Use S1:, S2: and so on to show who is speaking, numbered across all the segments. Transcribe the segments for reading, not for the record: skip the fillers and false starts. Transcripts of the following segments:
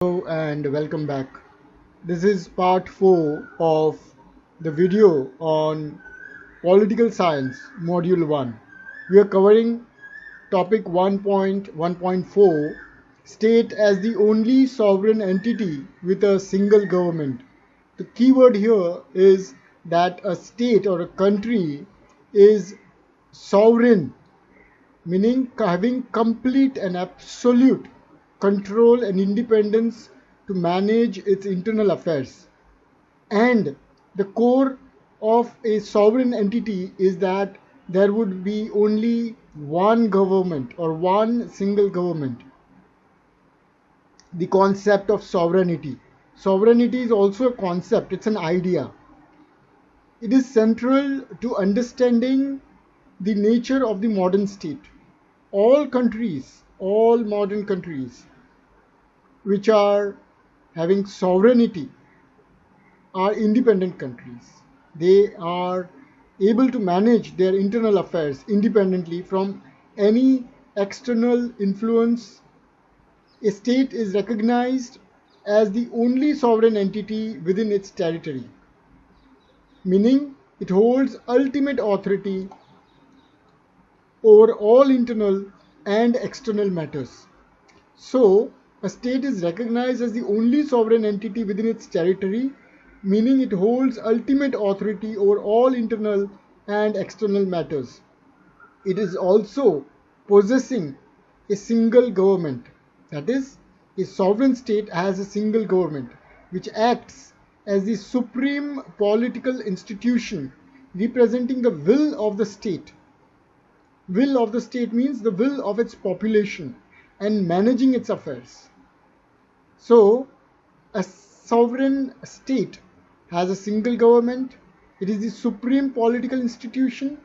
S1: Hello and welcome back. This is part 4 of the video on political science, module 1. We are covering topic 1.1.4, state as the only sovereign entity with a single government. The keyword here is that a state or a country is sovereign, meaning having complete and absolute control and independence to manage its internal affairs. And the core of a sovereign entity is that there would be only one government or one single government. The concept of sovereignty. Sovereignty is also a concept, it's an idea. It is central to understanding the nature of the modern state. All countries, all modern countries which are having sovereignty are independent countries. They are able to manage their internal affairs independently from any external influence. A state is recognized as the only sovereign entity within its territory, meaning it holds ultimate authority over all internal and external matters. So, a state is recognized as the only sovereign entity within its territory, meaning it holds ultimate authority over all internal and external matters. It is also possessing a single government. That is, a sovereign state has a single government which acts as the supreme political institution representing the will of the state. Will of the state means the will of its population and managing its affairs. So, a sovereign state has a single government, it is the supreme political institution,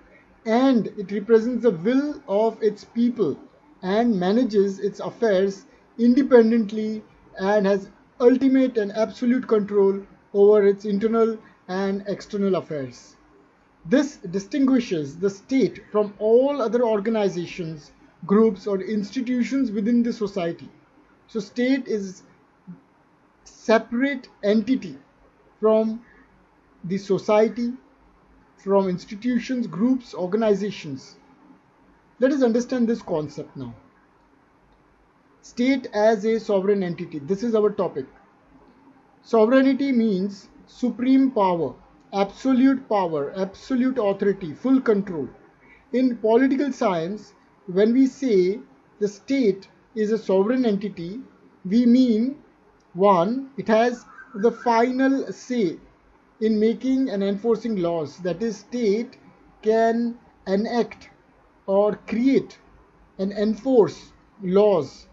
S1: and it represents the will of its people and manages its affairs independently and has ultimate and absolute control over its internal and external affairs. This distinguishes the state from all other organizations, groups, or institutions within the society. So, state is separate entity from the society, from institutions, groups, organizations. Let us understand this concept now. State as a sovereign entity. This is our topic. Sovereignty means supreme power, absolute authority, full control. In political science, when we say the state is a sovereign entity, we mean one, it has the final say in making and enforcing laws. That is, state can enact or create and enforce laws.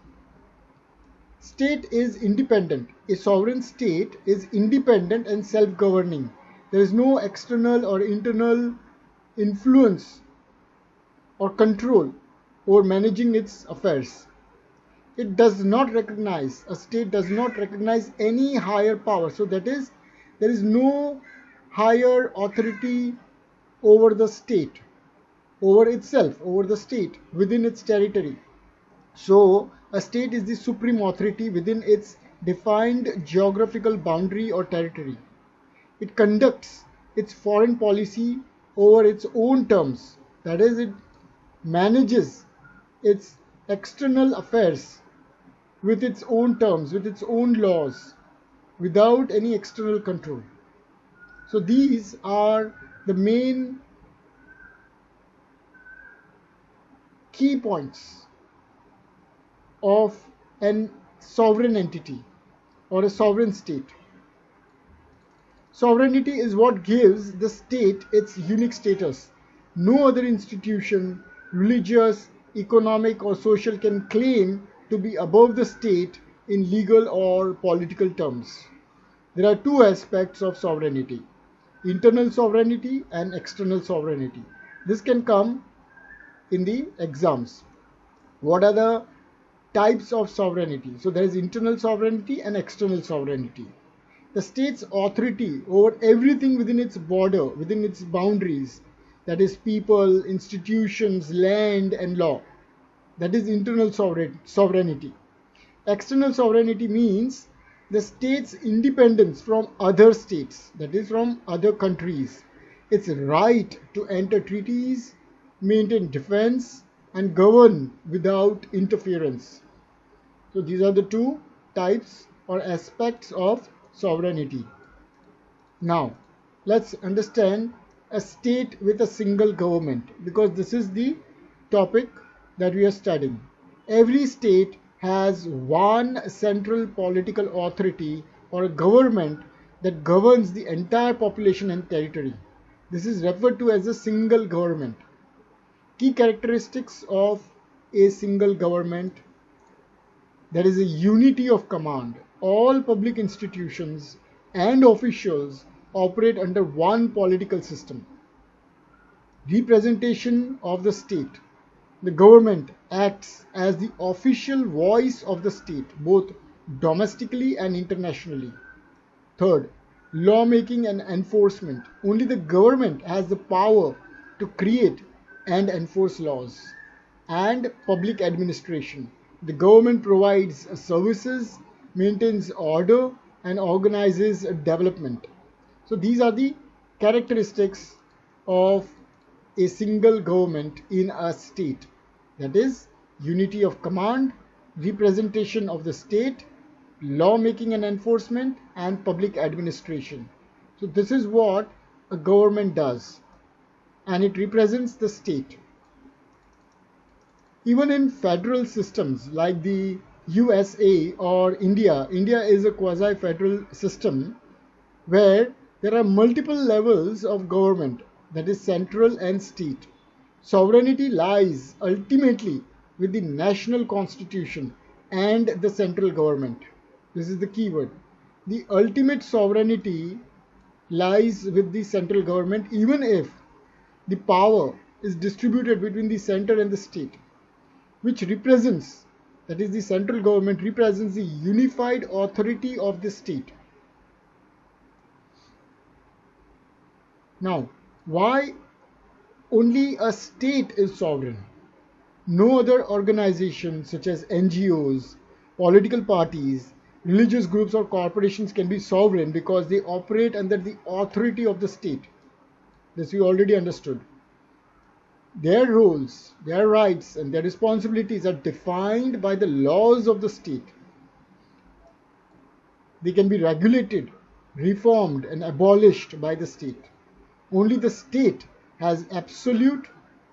S1: State is independent. A sovereign state is independent and self-governing. There is no external or internal influence or control over managing its affairs. It does not recognize, a state does not recognize any higher power. So that is, there is no higher authority over the state, over itself, over the state within its territory. So, a state is the supreme authority within its defined geographical boundary or territory. It conducts its foreign policy over its own terms. That is, it manages its external affairs with its own terms, with its own laws, without any external control. So, these are the main key points of an sovereign entity or a sovereign state. Sovereignty is what gives the state its unique status. No other institution, religious, economic, or social, can claim to be above the state in legal or political terms. There are two aspects of sovereignty: internal sovereignty and external sovereignty. This can come in the exams. What are the types of sovereignty? So there is internal sovereignty and external sovereignty. The state's authority over everything within its border, within its boundaries, that is people, institutions, land and law. That is internal sovereignty. External sovereignty means the state's independence from other states, that is, from other countries, its right to enter treaties, maintain defense, and govern without interference. So, these are the two types or aspects of sovereignty. Now, let's understand a state with a single government, because this is the topic that we are studying. Every state has one central political authority or a government that governs the entire population and territory. This is referred to as a single government. Key characteristics of a single government: there is a unity of command. All public institutions and officials operate under one political system. Representation of the state. The government acts as the official voice of the state, both domestically and internationally. Third, lawmaking and enforcement. Only the government has the power to create and enforce laws. And public administration. The government provides services, maintains order, and organizes development. So these are the characteristics of a single government in a state. That is, unity of command, representation of the state, lawmaking and enforcement, and public administration. So this is what a government does, and it represents the state. Even in federal systems like the USA or India, India is a quasi-federal system where there are multiple levels of government, that is central and state. Sovereignty lies ultimately with the national constitution and the central government. This is the key word. The ultimate sovereignty lies with the central government, even if the power is distributed between the center and the state, which represents, that is, the central government represents the unified authority of the state. Now, why only a state is sovereign? No other organization such as NGOs, political parties, religious groups or corporations can be sovereign because they operate under the authority of the state. This we already understood. Their roles, their rights, and their responsibilities are defined by the laws of the state. They can be regulated, reformed, and abolished by the state. Only the state has absolute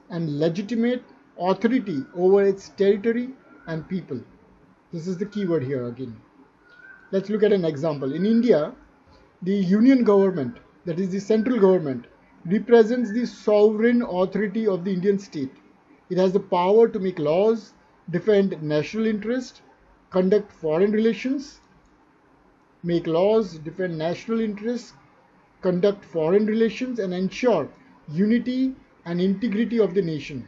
S1: and legitimate authority over its territory and people. This is the key word here again. Let's look at an example. In India, the union government, that is the central government, represents the sovereign authority of the Indian state. It has the power to make laws, defend national interest, conduct foreign relations, make laws, defend national interests, conduct foreign relations, and ensure unity and integrity of the nation.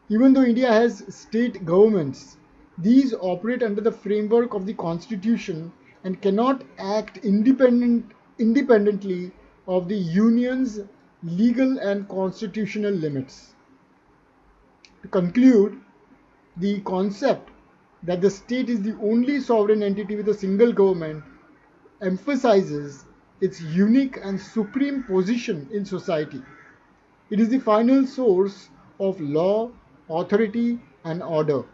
S1: Even though India has state governments, these operate under the framework of the constitution and cannot act independently of the union's legal and constitutional limits. To conclude, the concept that the state is the only sovereign entity with a single government emphasizes its unique and supreme position in society. It is the final source of law, authority, and order.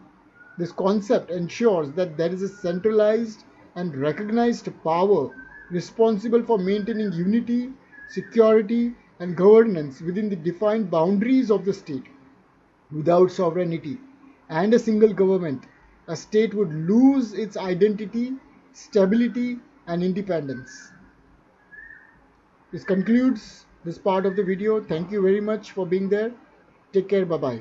S1: This concept ensures that there is a centralized and recognized power responsible for maintaining unity, security, and governance within the defined boundaries of the state. Without sovereignty and a single government, a state would lose its identity, stability, and independence. This concludes this part of the video. Thank you very much for being there. Take care. Bye-bye.